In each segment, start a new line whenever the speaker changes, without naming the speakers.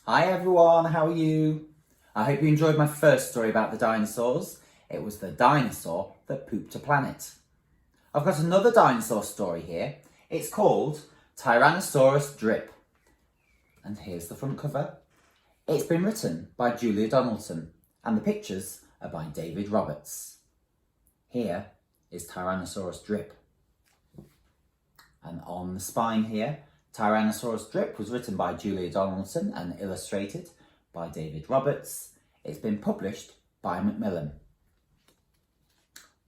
Hi everyone, how are you? I hope you enjoyed my first story about the dinosaurs. It was the dinosaur that pooped a planet. I've got another dinosaur story here. It's called Tyrannosaurus Drip. And here's the front cover. It's been written by Julia Donaldson and the pictures are by David Roberts. Here is Tyrannosaurus Drip. And on the spine here, Tyrannosaurus Drip was written by Julia Donaldson and illustrated by David Roberts. It's been published by Macmillan.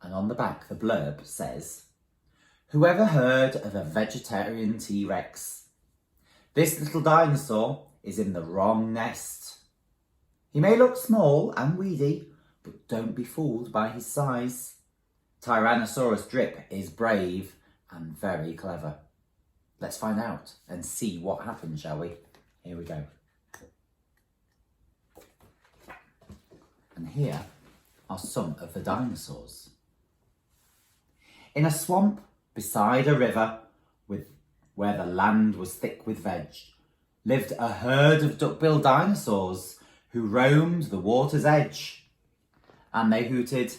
And on the back, the blurb says, "Whoever heard of a vegetarian T-Rex? This little dinosaur is in the wrong nest. He may look small and weedy, but don't be fooled by his size. Tyrannosaurus Drip is brave and very clever." Let's find out and see what happens, shall we? Here we go. And here are some of the dinosaurs. In a swamp beside a river, where the land was thick with veg, lived a herd of duck-billed dinosaurs who roamed the water's edge. And they hooted,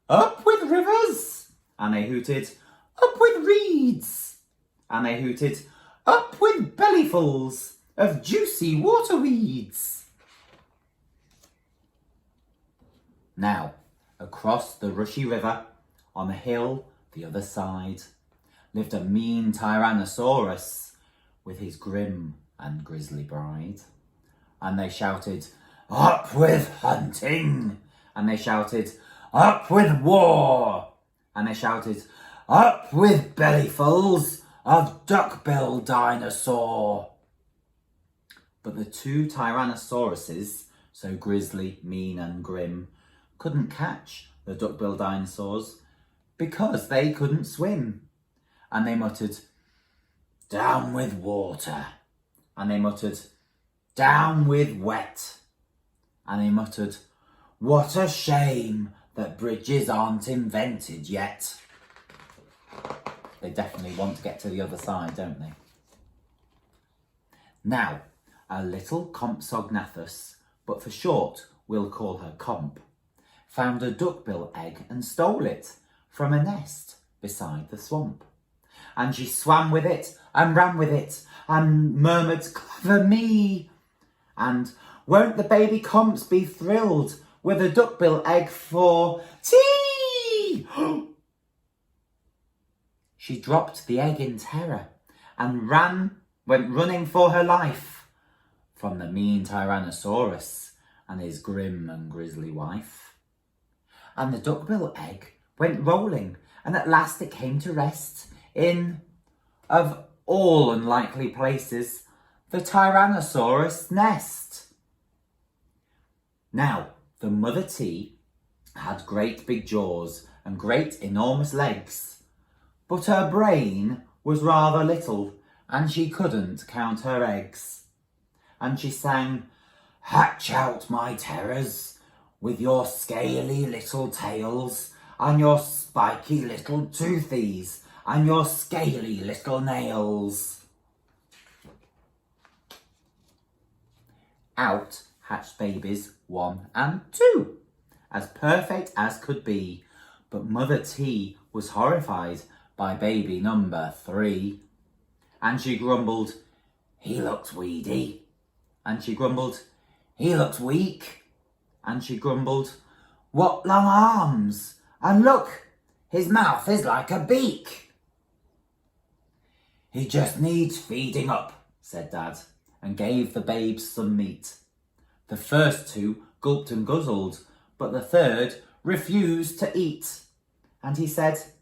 "Up with rivers!" And they hooted, "Up with reeds!" And they hooted, "Up with bellyfuls of juicy water weeds!" Now, across the rushy river, on a hill the other side, lived a mean Tyrannosaurus with his grim and grisly bride. And they shouted, "Up with hunting!" And they shouted, "Up with war!" And they shouted, "Up with bellyfuls of duck-billed dinosaur!" But the two Tyrannosauruses, so grisly, mean and grim, couldn't catch the duck-billed dinosaurs because they couldn't swim. And they muttered, "Down with water." And they muttered, "Down with wet." And they muttered, "What a shame that bridges aren't invented yet." They definitely want to get to the other side, don't they? Now, a little Compsognathus, but for short we'll call her Comp, found a duckbill egg and stole it from a nest beside the swamp. And she swam with it and ran with it and murmured, "Clever me!" And won't the baby Comps be thrilled with a duckbill egg for tea? She dropped the egg in terror and went running for her life from the mean Tyrannosaurus and his grim and grisly wife. And the duckbill egg went rolling, and at last it came to rest in, of all unlikely places, the Tyrannosaurus nest. Now, the mother T had great big jaws and great enormous legs, but her brain was rather little and she couldn't count her eggs. And she sang, "Hatch out my terrors with your scaly little tails and your spiky little toothies and your scaly little nails." Out hatched babies 1 and 2, as perfect as could be, but Mother T was horrified by baby number 3. And she grumbled, "He looks weedy." And she grumbled, "He looks weak." And she grumbled, "What long arms! And look, his mouth is like a beak." "He just needs feeding up," said Dad, and gave the babes some meat. The first 2 gulped and guzzled, but the third refused to eat. And he said,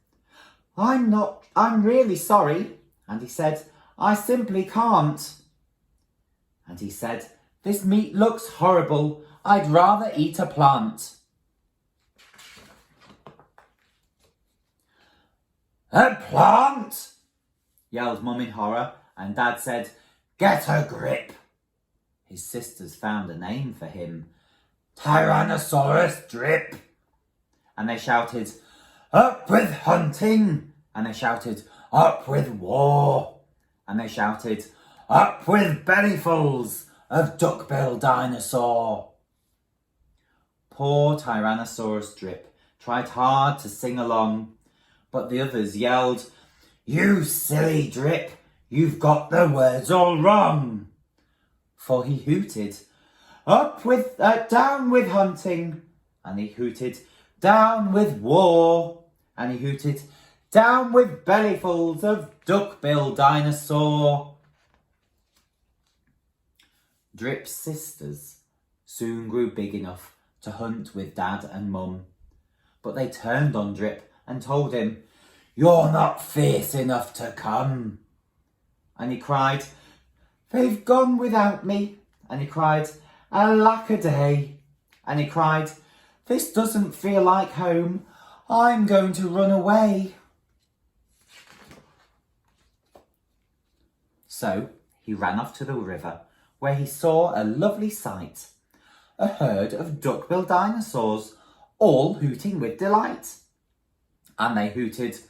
I'm really sorry." And he said, "I simply can't." And he said, "This meat looks horrible. I'd rather eat a plant." "A plant?" yelled Mum in horror, and Dad said, "Get a grip." His sisters found a name for him, Tyrannosaurus Drip. And they shouted, "Up with hunting!" And they shouted, "Up with war!" And they shouted, "Up with bellyfuls of duck-billed dinosaur. Poor Tyrannosaurus Drip tried hard to sing along, but the others yelled, "You silly Drip, you've got the words all wrong." For he hooted, down with hunting, and he hooted, down with war, and he hooted, down with bellyfuls of duck-billed dinosaur. Drip's sisters soon grew big enough to hunt with Dad and Mum, but they turned on Drip and told him, "You're not fierce enough to come." And he cried, "They've gone without me." And he cried, "Alack a day." And he cried, "This doesn't feel like home. I'm going to run away." So he ran off to the river, where he saw a lovely sight, a herd of duck-billed dinosaurs, all hooting with delight. And they hooted,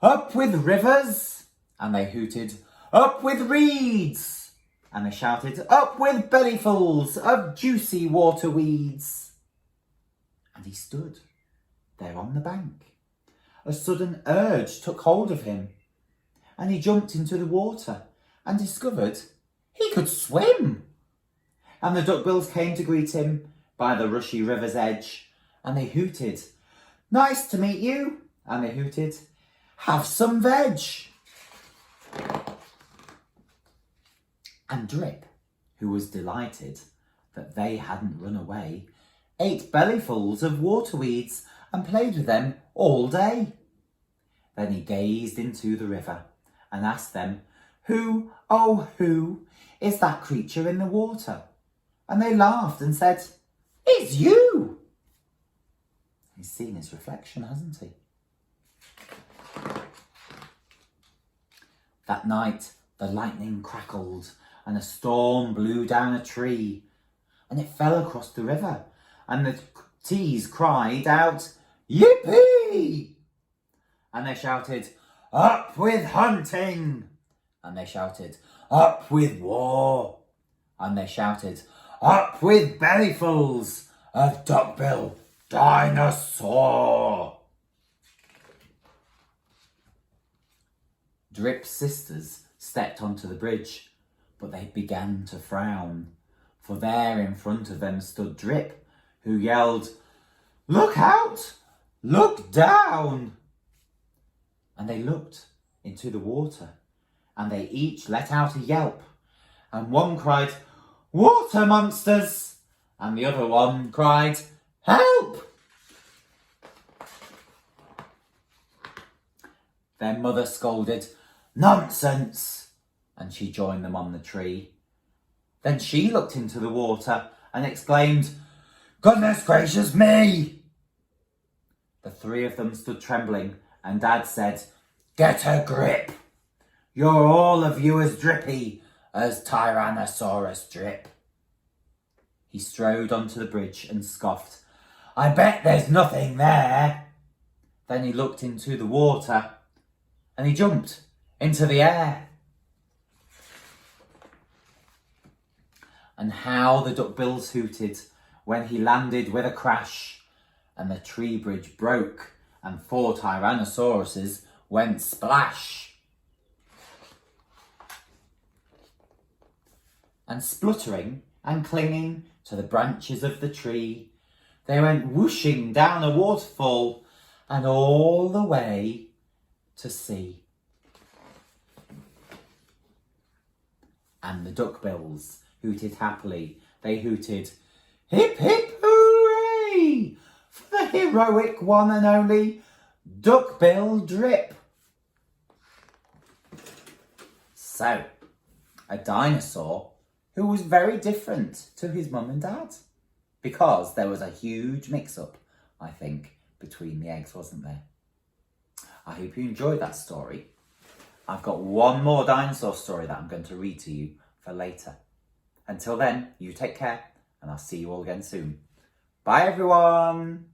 "Up with rivers!" And they hooted, "Up with reeds!" And they shouted, "Up with bellyfuls of juicy water weeds!" And he stood there on the bank. A sudden urge took hold of him, and he jumped into the water and discovered he could swim. And the duckbills came to greet him by the rushy river's edge, and they hooted, "Nice to meet you." And they hooted, "Have some veg." And Drip, who was delighted that they hadn't run away, ate bellyfuls of waterweeds and played with them all day. Then he gazed into the river and asked them, "Who, oh who, is that creature in the water?" And they laughed and said, "It's you." He's seen his reflection, hasn't he? That night the lightning crackled and a storm blew down a tree, and it fell across the river, and the tees cried out, "Yippee!" And they shouted, "Up with hunting!" And they shouted, "Up with war!" And they shouted, "Up with bellyfuls of duck-billed dinosaur!" Drip's sisters stepped onto the bridge, but they began to frown, for there in front of them stood Drip, who yelled, "Look out! Look down!" And they looked into the water, and they each let out a yelp, and one cried, "Water monsters!" and the other one cried, "Help!" Their mother scolded, "Nonsense!" and she joined them on the tree. Then she looked into the water and exclaimed, "Goodness gracious me!" The three of them stood trembling, and Dad said, "Get a grip! You're all of you as drippy as Tyrannosaurus Drip." He strode onto the bridge and scoffed, "I bet there's nothing there." Then he looked into the water and he jumped into the air. And how the duckbills hooted when he landed with a crash, and the tree bridge broke and 4 Tyrannosauruses went splash. And spluttering and clinging to the branches of the tree, they went whooshing down a waterfall and all the way to sea. And the duckbills hooted happily. They hooted, "Hip hip hooray for the heroic one and only Duck-bill Drip." So, a dinosaur who was very different to his mum and dad, because there was a huge mix-up, I think, between the eggs, wasn't there? I hope you enjoyed that story. I've got one more dinosaur story that I'm going to read to you for later. Until then, you take care, and I'll see you all again soon. Bye, everyone.